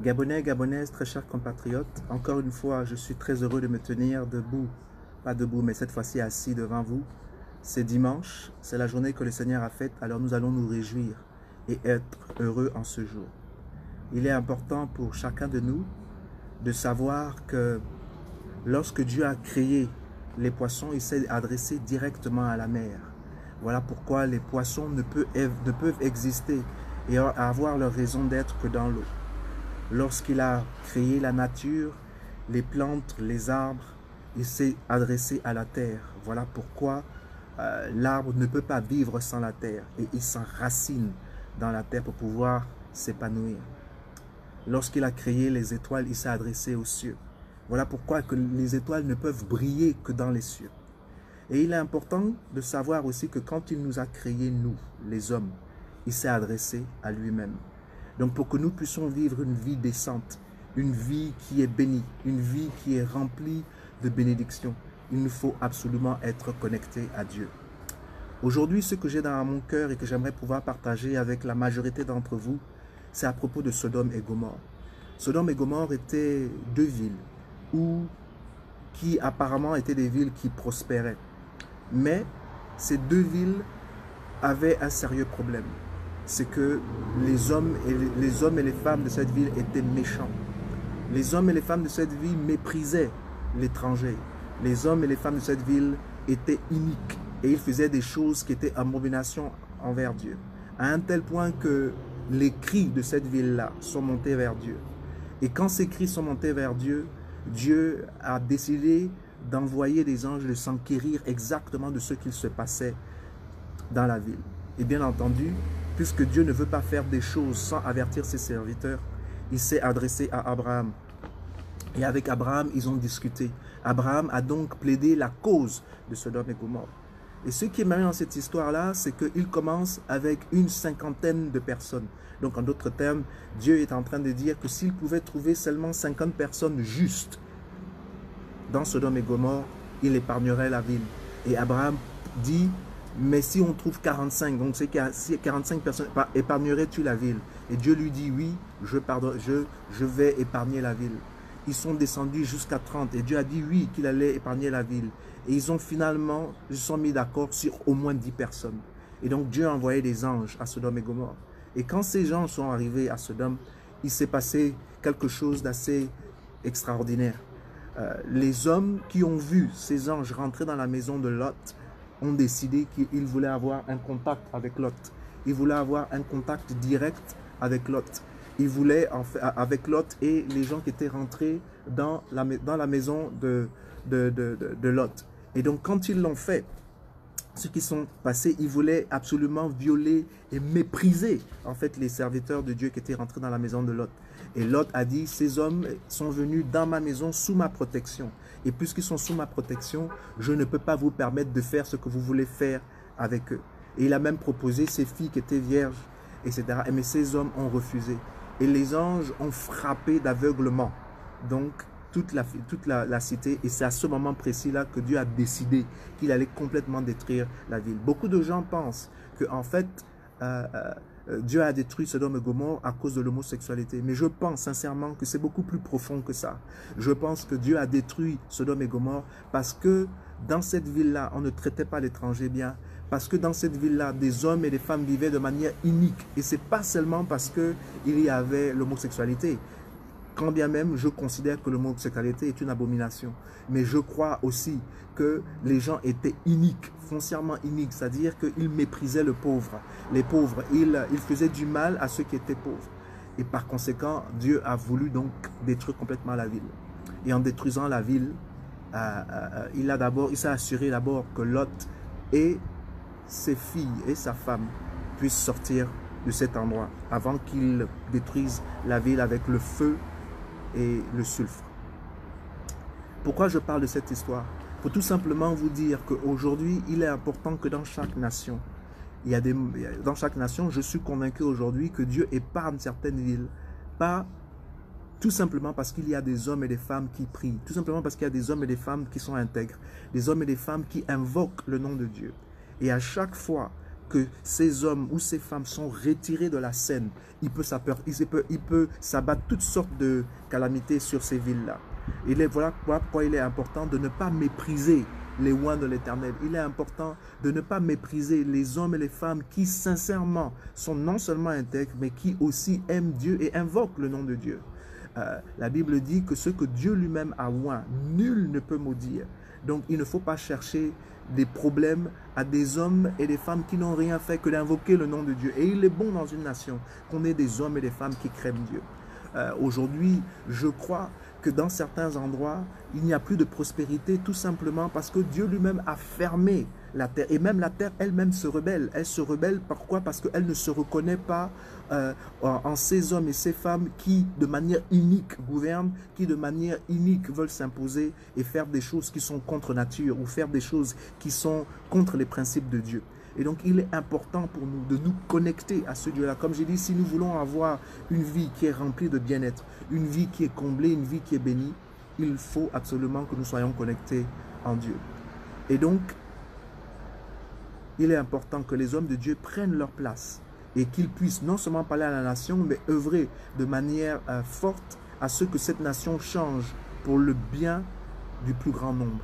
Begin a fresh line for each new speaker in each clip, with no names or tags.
Gabonais, Gabonaises, très chers compatriotes, encore une fois, je suis très heureux de me tenir debout, pas debout, mais cette fois-ci assis devant vous. C'est dimanche, c'est la journée que le Seigneur a faite, alors nous allons nous réjouir et être heureux en ce jour. Il est important pour chacun de nous de savoir que lorsque Dieu a créé les poissons, il s'est adressé directement à la mer. Voilà pourquoi les poissons ne peuvent exister et avoir leur raison d'être que dans l'eau. Lorsqu'il a créé la nature, les plantes, les arbres, il s'est adressé à la terre. Voilà pourquoi l'arbre ne peut pas vivre sans la terre et il s'enracine dans la terre pour pouvoir s'épanouir. Lorsqu'il a créé les étoiles, il s'est adressé aux cieux. Voilà pourquoi que les étoiles ne peuvent briller que dans les cieux. Et il est important de savoir aussi que quand il nous a créés, nous, les hommes, il s'est adressé à lui-même. Donc pour que nous puissions vivre une vie décente, une vie qui est bénie, une vie qui est remplie de bénédictions, il nous faut absolument être connecté à Dieu. Aujourd'hui, ce que j'ai dans mon cœur et que j'aimerais pouvoir partager avec la majorité d'entre vous, c'est à propos de Sodome et Gomorrhe. Sodome et Gomorrhe étaient deux villes qui apparemment étaient des villes qui prospéraient. Mais ces deux villes avaient un sérieux problème. C'est que les hommes et les femmes de cette ville étaient méchants. Les hommes et les femmes de cette ville méprisaient l'étranger. Les hommes et les femmes de cette ville étaient iniques et ils faisaient des choses qui étaient abomination envers Dieu. À un tel point que les cris de cette ville-là sont montés vers Dieu. Et quand ces cris sont montés vers Dieu, Dieu a décidé d'envoyer des anges de s'enquérir exactement de ce qu'il se passait dans la ville. Et bien entendu, puisque Dieu ne veut pas faire des choses sans avertir ses serviteurs, il s'est adressé à Abraham. Et avec Abraham, ils ont discuté. Abraham a donc plaidé la cause de Sodome et Gomorrhe. Et ce qui est marrant dans cette histoire-là, c'est qu'il commence avec une cinquantaine de personnes. Donc en d'autres termes, Dieu est en train de dire que s'il pouvait trouver seulement 50 personnes justes dans Sodome et Gomorrhe, il épargnerait la ville. Et Abraham dit, mais si on trouve 45, donc c'est 45 personnes, épargnerais-tu la ville? Et Dieu lui dit, oui, je vais épargner la ville. Ils sont descendus jusqu'à 30 et Dieu a dit oui, qu'il allait épargner la ville. Et ils se sont mis d'accord sur au moins 10 personnes. Et donc Dieu a envoyé des anges à Sodome et Gomorrhe. Et quand ces gens sont arrivés à Sodome, il s'est passé quelque chose d'assez extraordinaire. Les hommes qui ont vu ces anges rentrer dans la maison de Lot ont décidé qu'ils voulaient avoir un contact avec Lot. Ils voulaient avoir un contact direct avec Lot. Ils voulaient, avec Lot et les gens qui étaient rentrés dans la maison de Lot. Et donc, quand ils l'ont fait, ceux qui sont passés, ils voulaient absolument violer et mépriser, en fait, les serviteurs de Dieu qui étaient rentrés dans la maison de Lot. Et Lot a dit, ces hommes sont venus dans ma maison sous ma protection. Et puisqu'ils sont sous ma protection, je ne peux pas vous permettre de faire ce que vous voulez faire avec eux. Et il a même proposé ces filles qui étaient vierges, etc. Mais ces hommes ont refusé. Et les anges ont frappé d'aveuglement. Donc, toute la cité. Et c'est à ce moment précis-là que Dieu a décidé qu'il allait complètement détruire la ville. Beaucoup de gens pensent que, en fait, Dieu a détruit Sodome et Gomorrhe à cause de l'homosexualité. Mais je pense sincèrement que c'est beaucoup plus profond que ça. Je pense que Dieu a détruit Sodome et Gomorrhe parce que dans cette ville-là, on ne traitait pas l'étranger bien. Parce que dans cette ville-là, des hommes et des femmes vivaient de manière inique. Et ce n'est pas seulement parce qu'il y avait l'homosexualité. Quand bien même, je considère que l'homosexualité est une abomination. Mais je crois aussi que les gens étaient iniques, foncièrement iniques. C'est-à-dire qu'ils méprisaient le pauvre. Les pauvres, ils faisaient du mal à ceux qui étaient pauvres. Et par conséquent, Dieu a voulu donc détruire complètement la ville. Et en détruisant la ville, il s'est assuré d'abord que Lot et ses filles et sa femme puissent sortir de cet endroit avant qu'il détruise la ville avec le feu et le sulfure. Pourquoi je parle de cette histoire? Pour tout simplement vous dire qu'aujourd'hui, il est important que dans chaque nation, dans chaque nation, je suis convaincu aujourd'hui que Dieu épargne certaines villes, pas tout simplement parce qu'il y a des hommes et des femmes qui prient, tout simplement parce qu'il y a des hommes et des femmes qui sont intègres, des hommes et des femmes qui invoquent le nom de Dieu. Et à chaque fois que ces hommes ou ces femmes sont retirés de la scène, il peut s'abattre toutes sortes de calamités sur ces villes-là. Voilà pourquoi il est important de ne pas mépriser les oins de l'Éternel. Il est important de ne pas mépriser les hommes et les femmes qui sincèrement sont non seulement intègres, mais qui aussi aiment Dieu et invoquent le nom de Dieu. La Bible dit que ce que Dieu lui-même a oint, nul ne peut maudire. Donc il ne faut pas chercher des problèmes à des hommes et des femmes qui n'ont rien fait que d'invoquer le nom de Dieu. Et il est bon dans une nation qu'on ait des hommes et des femmes qui craignent Dieu. Aujourd'hui, je crois que dans certains endroits, il n'y a plus de prospérité tout simplement parce que Dieu lui-même a fermé la terre. Et même la terre elle-même se rebelle. Elle se rebelle pourquoi? Parce qu'elle ne se reconnaît pas en ces hommes et ces femmes qui de manière unique gouvernent, qui de manière unique veulent s'imposer et faire des choses qui sont contre nature ou faire des choses qui sont contre les principes de Dieu. Et donc, il est important pour nous de nous connecter à ce Dieu-là. Comme j'ai dit, si nous voulons avoir une vie qui est remplie de bien-être, une vie qui est comblée, une vie qui est bénie, il faut absolument que nous soyons connectés en Dieu. Et donc, il est important que les hommes de Dieu prennent leur place et qu'ils puissent non seulement parler à la nation, mais œuvrer de manière forte à ce que cette nation change pour le bien du plus grand nombre.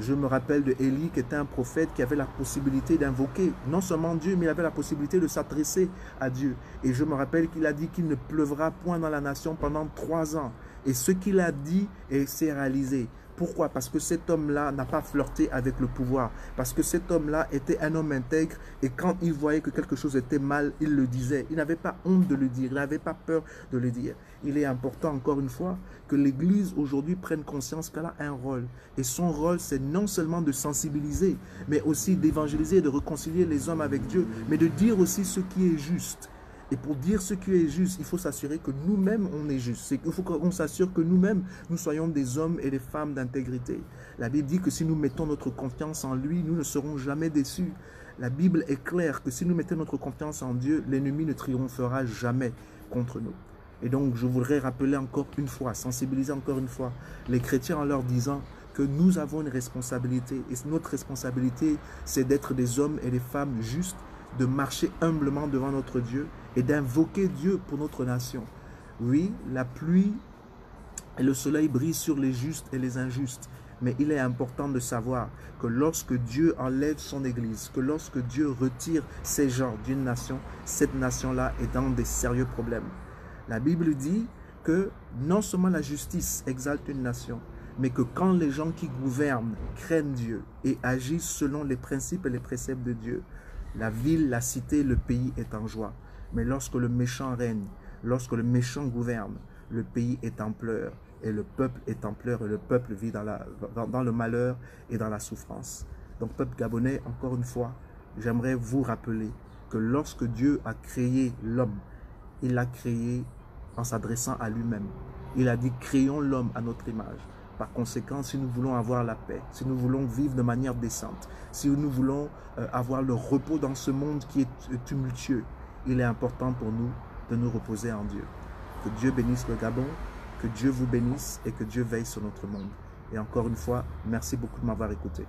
Je me rappelle de Élie qui était un prophète qui avait la possibilité d'invoquer non seulement Dieu, mais il avait la possibilité de s'adresser à Dieu. Et je me rappelle qu'il a dit qu'il ne pleuvra point dans la nation pendant 3 ans. Et ce qu'il a dit s'est réalisé. Pourquoi? Parce que cet homme-là n'a pas flirté avec le pouvoir. Parce que cet homme-là était un homme intègre et quand il voyait que quelque chose était mal, il le disait. Il n'avait pas honte de le dire, il n'avait pas peur de le dire. Il est important, encore une fois, que l'Église aujourd'hui prenne conscience qu'elle a un rôle. Et son rôle, c'est non seulement de sensibiliser, mais aussi d'évangéliser, de réconcilier les hommes avec Dieu, mais de dire aussi ce qui est juste. Et pour dire ce qui est juste, il faut s'assurer que nous-mêmes, on est juste. Il faut qu'on s'assure que nous-mêmes, nous soyons des hommes et des femmes d'intégrité. La Bible dit que si nous mettons notre confiance en lui, nous ne serons jamais déçus. La Bible est claire que si nous mettons notre confiance en Dieu, l'ennemi ne triomphera jamais contre nous. Et donc, je voudrais rappeler encore une fois, sensibiliser encore une fois les chrétiens en leur disant que nous avons une responsabilité. Et notre responsabilité, c'est d'être des hommes et des femmes justes, de marcher humblement devant notre Dieu et d'invoquer Dieu pour notre nation. Oui, la pluie et le soleil brillent sur les justes et les injustes, mais il est important de savoir que lorsque Dieu enlève son Église, que lorsque Dieu retire ces gens d'une nation, cette nation-là est dans des sérieux problèmes. La Bible dit que non seulement la justice exalte une nation, mais que quand les gens qui gouvernent craignent Dieu et agissent selon les principes et les préceptes de Dieu, la ville, la cité, le pays est en joie. Mais lorsque le méchant règne, lorsque le méchant gouverne, le pays est en pleurs et le peuple est en pleurs et le peuple vit dans le malheur et dans la souffrance. Donc, peuple gabonais, encore une fois, j'aimerais vous rappeler que lorsque Dieu a créé l'homme, il l'a créé en s'adressant à lui-même. Il a dit, créons l'homme à notre image. Par conséquent, si nous voulons avoir la paix, si nous voulons vivre de manière décente, si nous voulons avoir le repos dans ce monde qui est tumultueux, il est important pour nous de nous reposer en Dieu. Que Dieu bénisse le Gabon, que Dieu vous bénisse et que Dieu veille sur notre monde. Et encore une fois, merci beaucoup de m'avoir écouté.